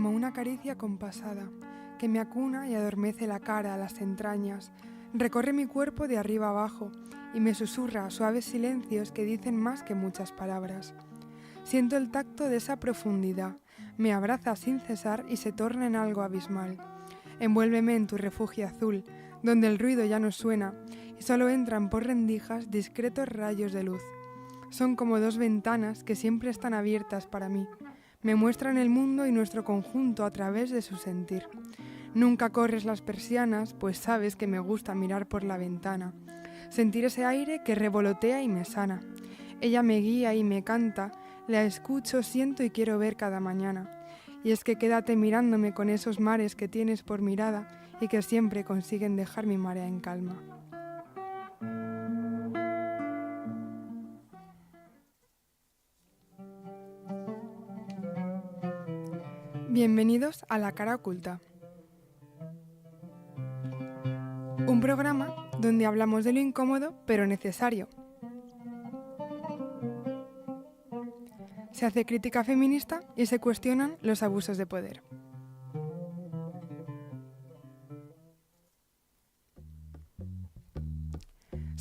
como una caricia compasada, que me acuna y adormece la cara, las entrañas, recorre mi cuerpo de arriba abajo y me susurra suaves silencios que dicen más que muchas palabras. Siento el tacto de esa profundidad, me abraza sin cesar y se torna en algo abismal. Envuélveme en tu refugio azul, donde el ruido ya no suena y solo entran por rendijas discretos rayos de luz. Son como dos ventanas que siempre están abiertas para mí. Me muestran el mundo y nuestro conjunto a través de su sentir. Nunca corres las persianas, pues sabes que me gusta mirar por la ventana, sentir ese aire que revolotea y me sana. Ella me guía y me canta, la escucho, siento y quiero ver cada mañana. Y es que quédate mirándome con esos mares que tienes por mirada y que siempre consiguen dejar mi marea en calma. Bienvenidos a La Cara Oculta, un programa donde hablamos de lo incómodo pero necesario. Se hace crítica feminista y se cuestionan los abusos de poder.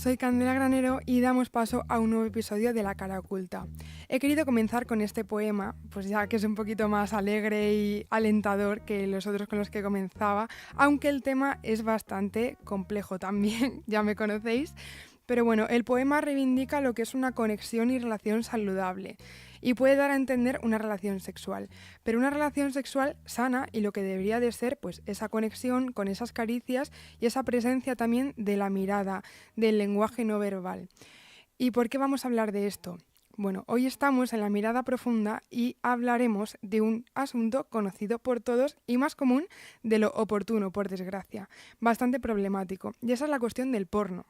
Soy Candela Granero y damos paso a un nuevo episodio de La Cara Oculta. He querido comenzar con este poema, pues ya que es un poquito más alegre y alentador que los otros con los que comenzaba, aunque el tema es bastante complejo también, ya me conocéis. Pero bueno, el poema reivindica lo que es una conexión y relación saludable y puede dar a entender una relación sexual, pero una relación sexual sana y lo que debería de ser pues esa conexión con esas caricias y esa presencia también de la mirada, del lenguaje no verbal. ¿Y por qué vamos a hablar de esto? Bueno, hoy estamos en la mirada profunda y hablaremos de un asunto conocido por todos y más común de lo oportuno, por desgracia, bastante problemático, y esa es la cuestión del porno.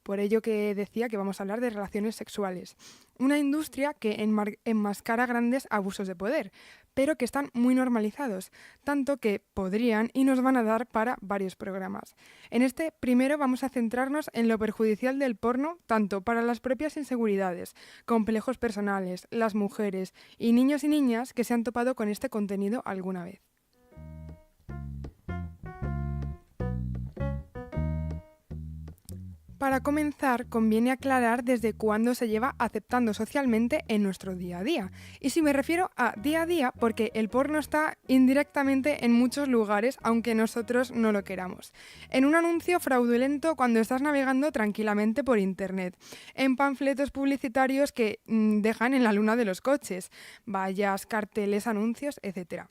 Por ello que decía que vamos a hablar de relaciones sexuales. Una industria que enmascara grandes abusos de poder, pero que están muy normalizados, tanto que podrían y nos van a dar para varios programas. En este primero vamos a centrarnos en lo perjudicial del porno, tanto para las propias inseguridades, complejos personales, las mujeres y niños y niñas que se han topado con este contenido alguna vez. Para comenzar, conviene aclarar desde cuándo se lleva aceptando socialmente en nuestro día a día. Y si me refiero a día, porque el porno está indirectamente en muchos lugares, aunque nosotros no lo queramos. En un anuncio fraudulento cuando estás navegando tranquilamente por internet. En panfletos publicitarios que dejan en la luna de los coches. Vallas, carteles, anuncios, etc.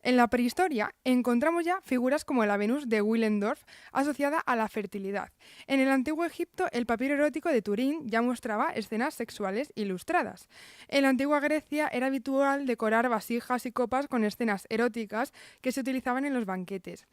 En la prehistoria encontramos ya figuras como la Venus de Willendorf asociada a la fertilidad. En el antiguo Egipto el papiro erótico de Turín ya mostraba escenas sexuales ilustradas. En la antigua Grecia era habitual decorar vasijas y copas con escenas eróticas que se utilizaban en los banquetes.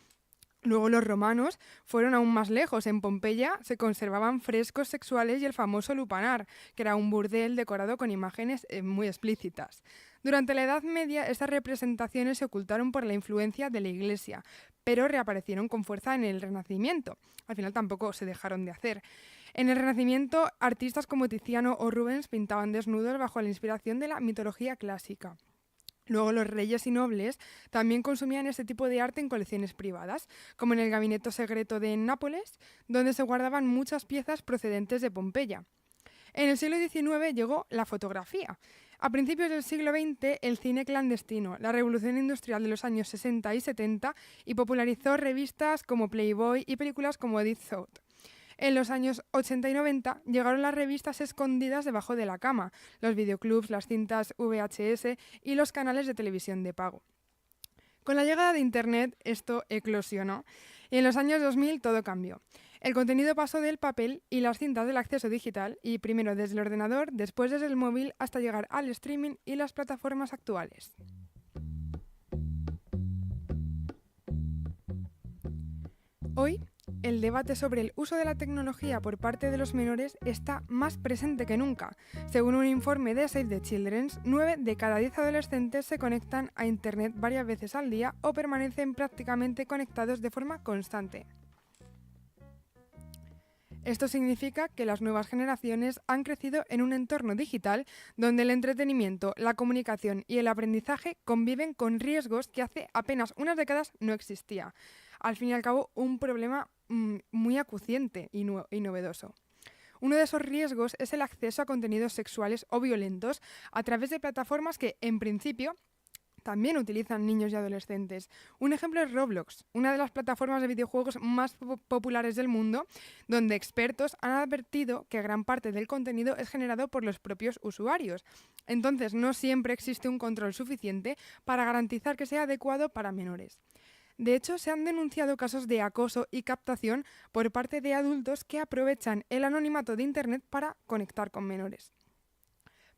Luego los romanos fueron aún más lejos. En Pompeya se conservaban frescos sexuales y el famoso lupanar, que era un burdel decorado con imágenes muy explícitas. Durante la Edad Media estas representaciones se ocultaron por la influencia de la Iglesia, pero reaparecieron con fuerza en el Renacimiento. Al final tampoco se dejaron de hacer. En el Renacimiento, artistas como Tiziano o Rubens pintaban desnudos bajo la inspiración de la mitología clásica. Luego los reyes y nobles también consumían este tipo de arte en colecciones privadas, como en el Gabinete Secreto de Nápoles, donde se guardaban muchas piezas procedentes de Pompeya. En el siglo XIX llegó la fotografía. A principios del siglo XX, el cine clandestino, la revolución industrial de los años 60 y 70, y popularizó revistas como Playboy y películas como Edith Thought. En los años 80 y 90 llegaron las revistas escondidas debajo de la cama, los videoclubs, las cintas VHS y los canales de televisión de pago. Con la llegada de Internet esto eclosionó y en los años 2000 todo cambió. El contenido pasó del papel y las cintas del acceso digital y primero desde el ordenador, después desde el móvil hasta llegar al streaming y las plataformas actuales. Hoy, el debate sobre el uso de la tecnología por parte de los menores está más presente que nunca. Según un informe de Save the Children, 9 de cada 10 adolescentes se conectan a Internet varias veces al día o permanecen prácticamente conectados de forma constante. Esto significa que las nuevas generaciones han crecido en un entorno digital donde el entretenimiento, la comunicación y el aprendizaje conviven con riesgos que hace apenas unas décadas no existía. Al fin y al cabo, un problema muy acuciante y novedoso. Uno de esos riesgos es el acceso a contenidos sexuales o violentos a través de plataformas que, en principio, también utilizan niños y adolescentes. Un ejemplo es Roblox, una de las plataformas de videojuegos más populares del mundo, donde expertos han advertido que gran parte del contenido es generado por los propios usuarios. Entonces, no siempre existe un control suficiente para garantizar que sea adecuado para menores. De hecho, se han denunciado casos de acoso y captación por parte de adultos que aprovechan el anonimato de Internet para conectar con menores.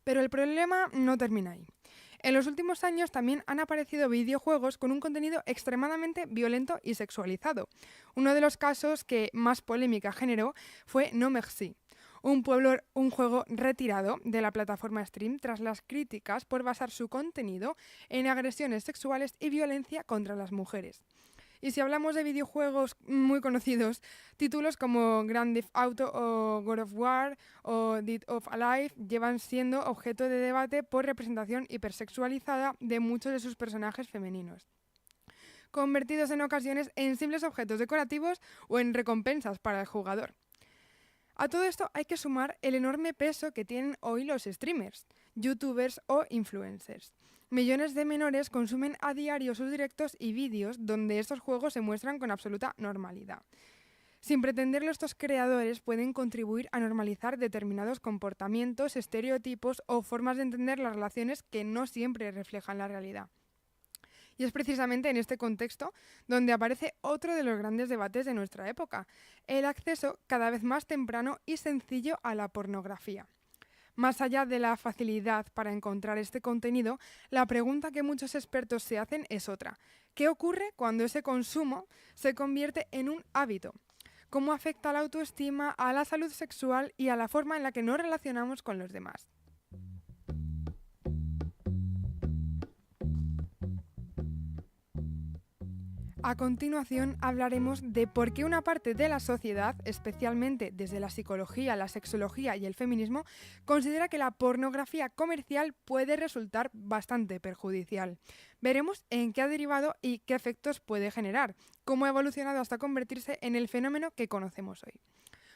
Pero el problema no termina ahí. En los últimos años también han aparecido videojuegos con un contenido extremadamente violento y sexualizado. Uno de los casos que más polémica generó fue No Merci, un juego retirado de la plataforma Steam tras las críticas por basar su contenido en agresiones sexuales y violencia contra las mujeres. Y si hablamos de videojuegos muy conocidos, títulos como Grand Theft Auto o God of War o Dead of Alive llevan siendo objeto de debate por representación hipersexualizada de muchos de sus personajes femeninos, convertidos en ocasiones en simples objetos decorativos o en recompensas para el jugador. A todo esto hay que sumar el enorme peso que tienen hoy los streamers, youtubers o influencers. Millones de menores consumen a diario sus directos y vídeos donde estos juegos se muestran con absoluta normalidad. Sin pretenderlo, estos creadores pueden contribuir a normalizar determinados comportamientos, estereotipos o formas de entender las relaciones que no siempre reflejan la realidad. Y es precisamente en este contexto donde aparece otro de los grandes debates de nuestra época, el acceso cada vez más temprano y sencillo a la pornografía. Más allá de la facilidad para encontrar este contenido, la pregunta que muchos expertos se hacen es otra. ¿Qué ocurre cuando ese consumo se convierte en un hábito? ¿Cómo afecta a la autoestima, a la salud sexual y a la forma en la que nos relacionamos con los demás? A continuación hablaremos de por qué una parte de la sociedad, especialmente desde la psicología, la sexología y el feminismo, considera que la pornografía comercial puede resultar bastante perjudicial. Veremos en qué ha derivado y qué efectos puede generar, cómo ha evolucionado hasta convertirse en el fenómeno que conocemos hoy.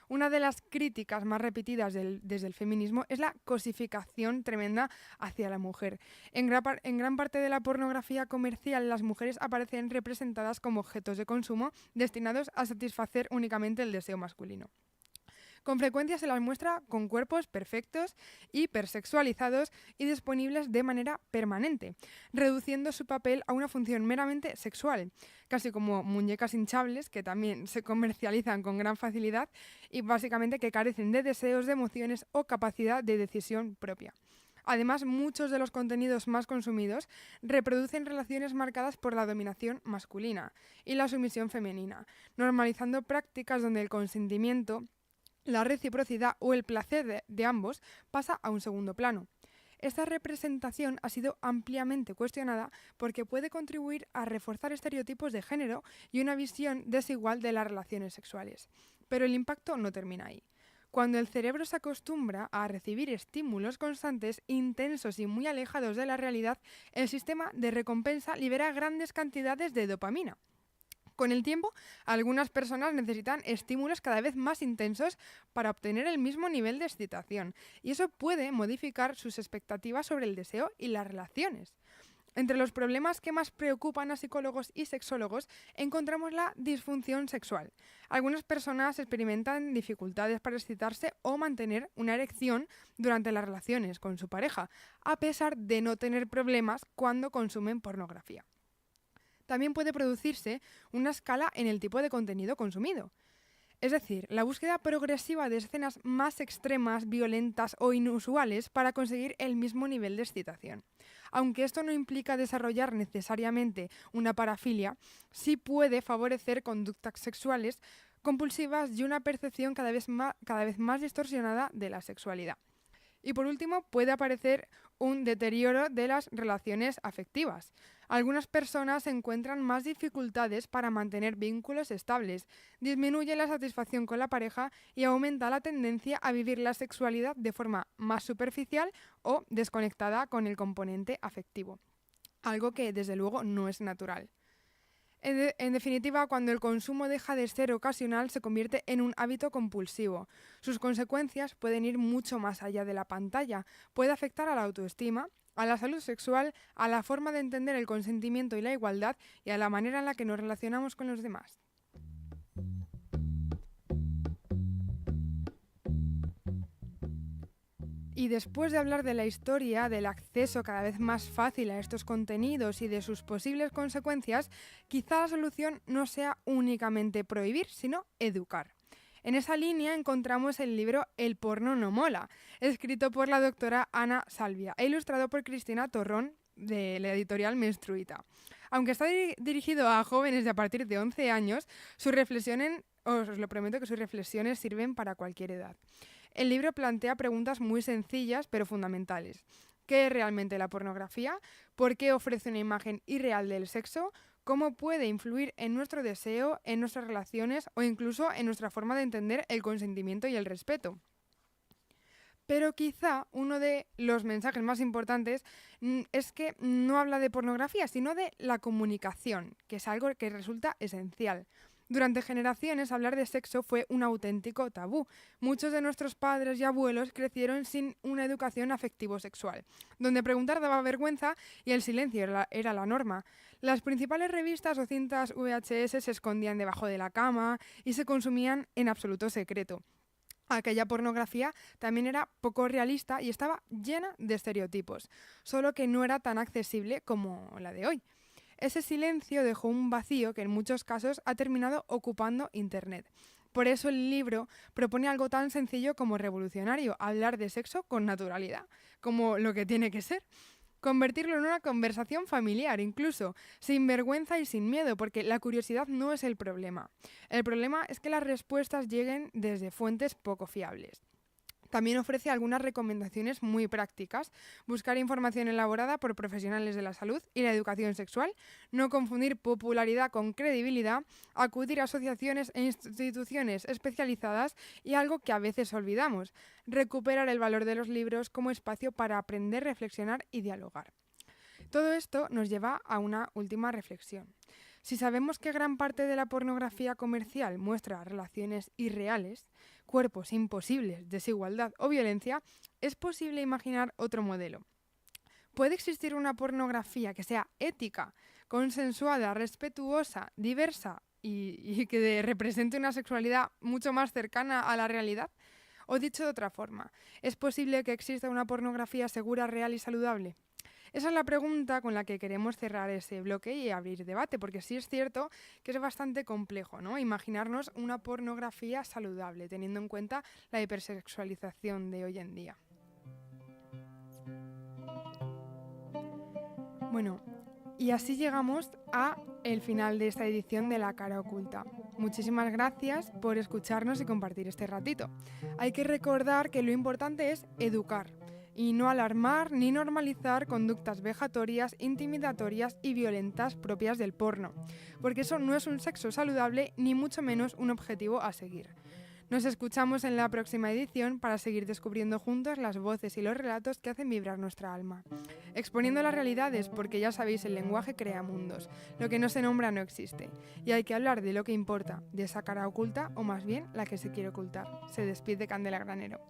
Una de las críticas más repetidas desde el feminismo es la cosificación tremenda hacia la mujer. En gran parte de la pornografía comercial, las mujeres aparecen representadas como objetos de consumo destinados a satisfacer únicamente el deseo masculino. Con frecuencia se las muestra con cuerpos perfectos, hipersexualizados y disponibles de manera permanente, reduciendo su papel a una función meramente sexual, casi como muñecas hinchables que también se comercializan con gran facilidad y básicamente que carecen de deseos, de emociones o capacidad de decisión propia. Además, muchos de los contenidos más consumidos reproducen relaciones marcadas por la dominación masculina y la sumisión femenina, normalizando prácticas donde el consentimiento, la reciprocidad o el placer de ambos pasa a un segundo plano. Esta representación ha sido ampliamente cuestionada porque puede contribuir a reforzar estereotipos de género y una visión desigual de las relaciones sexuales. Pero el impacto no termina ahí. Cuando el cerebro se acostumbra a recibir estímulos constantes, intensos y muy alejados de la realidad, el sistema de recompensa libera grandes cantidades de dopamina. Con el tiempo, algunas personas necesitan estímulos cada vez más intensos para obtener el mismo nivel de excitación, y eso puede modificar sus expectativas sobre el deseo y las relaciones. Entre los problemas que más preocupan a psicólogos y sexólogos encontramos la disfunción sexual. Algunas personas experimentan dificultades para excitarse o mantener una erección durante las relaciones con su pareja, a pesar de no tener problemas cuando consumen pornografía. También puede producirse una escala en el tipo de contenido consumido. Es decir, la búsqueda progresiva de escenas más extremas, violentas o inusuales para conseguir el mismo nivel de excitación. Aunque esto no implica desarrollar necesariamente una parafilia, sí puede favorecer conductas sexuales compulsivas y una percepción cada vez más distorsionada de la sexualidad. Y por último, puede aparecer un deterioro de las relaciones afectivas. Algunas personas encuentran más dificultades para mantener vínculos estables, disminuye la satisfacción con la pareja y aumenta la tendencia a vivir la sexualidad de forma más superficial o desconectada con el componente afectivo, algo que desde luego no es natural. En definitiva, cuando el consumo deja de ser ocasional, se convierte en un hábito compulsivo. Sus consecuencias pueden ir mucho más allá de la pantalla. Puede afectar a la autoestima, a la salud sexual, a la forma de entender el consentimiento y la igualdad y a la manera en la que nos relacionamos con los demás. Y después de hablar de la historia, del acceso cada vez más fácil a estos contenidos y de sus posibles consecuencias, quizá la solución no sea únicamente prohibir, sino educar. En esa línea encontramos el libro El porno no mola, escrito por la doctora Ana Salvia e ilustrado por Cristina Torrón, de la editorial Menstruita. Aunque está dirigido a jóvenes de a partir de 11 años, os lo prometo que sus reflexiones sirven para cualquier edad. El libro plantea preguntas muy sencillas pero fundamentales. ¿Qué es realmente la pornografía? ¿Por qué ofrece una imagen irreal del sexo? ¿Cómo puede influir en nuestro deseo, en nuestras relaciones o incluso en nuestra forma de entender el consentimiento y el respeto? Pero quizá uno de los mensajes más importantes es que no habla de pornografía, sino de la comunicación, que es algo que resulta esencial. Durante generaciones hablar de sexo fue un auténtico tabú. Muchos de nuestros padres y abuelos crecieron sin una educación afectivo-sexual, donde preguntar daba vergüenza y el silencio era la norma. Las principales revistas o cintas VHS se escondían debajo de la cama y se consumían en absoluto secreto. Aquella pornografía también era poco realista y estaba llena de estereotipos, solo que no era tan accesible como la de hoy. Ese silencio dejó un vacío que en muchos casos ha terminado ocupando Internet. Por eso el libro propone algo tan sencillo como revolucionario, hablar de sexo con naturalidad, como lo que tiene que ser. Convertirlo en una conversación familiar, incluso, sin vergüenza y sin miedo, porque la curiosidad no es el problema. El problema es que las respuestas lleguen desde fuentes poco fiables. También ofrece algunas recomendaciones muy prácticas: buscar información elaborada por profesionales de la salud y la educación sexual, no confundir popularidad con credibilidad, acudir a asociaciones e instituciones especializadas y algo que a veces olvidamos, recuperar el valor de los libros como espacio para aprender, reflexionar y dialogar. Todo esto nos lleva a una última reflexión. Si sabemos que gran parte de la pornografía comercial muestra relaciones irreales, cuerpos imposibles, desigualdad o violencia, es posible imaginar otro modelo. ¿Puede existir una pornografía que sea ética, consensuada, respetuosa, diversa y que represente una sexualidad mucho más cercana a la realidad? O dicho de otra forma, ¿es posible que exista una pornografía segura, real y saludable? Esa es la pregunta con la que queremos cerrar ese bloque y abrir debate, porque sí es cierto que es bastante complejo, ¿no? Imaginarnos una pornografía saludable, teniendo en cuenta la hipersexualización de hoy en día. Bueno, y así llegamos a el final de esta edición de La Cara Oculta. Muchísimas gracias por escucharnos y compartir este ratito. Hay que recordar que lo importante es educar y no alarmar ni normalizar conductas vejatorias, intimidatorias y violentas propias del porno, porque eso no es un sexo saludable ni mucho menos un objetivo a seguir. Nos escuchamos en la próxima edición para seguir descubriendo juntos las voces y los relatos que hacen vibrar nuestra alma. Exponiendo las realidades, porque ya sabéis, el lenguaje crea mundos. Lo que no se nombra no existe. Y hay que hablar de lo que importa, de esa cara oculta o más bien la que se quiere ocultar. Se despide Candela Granero.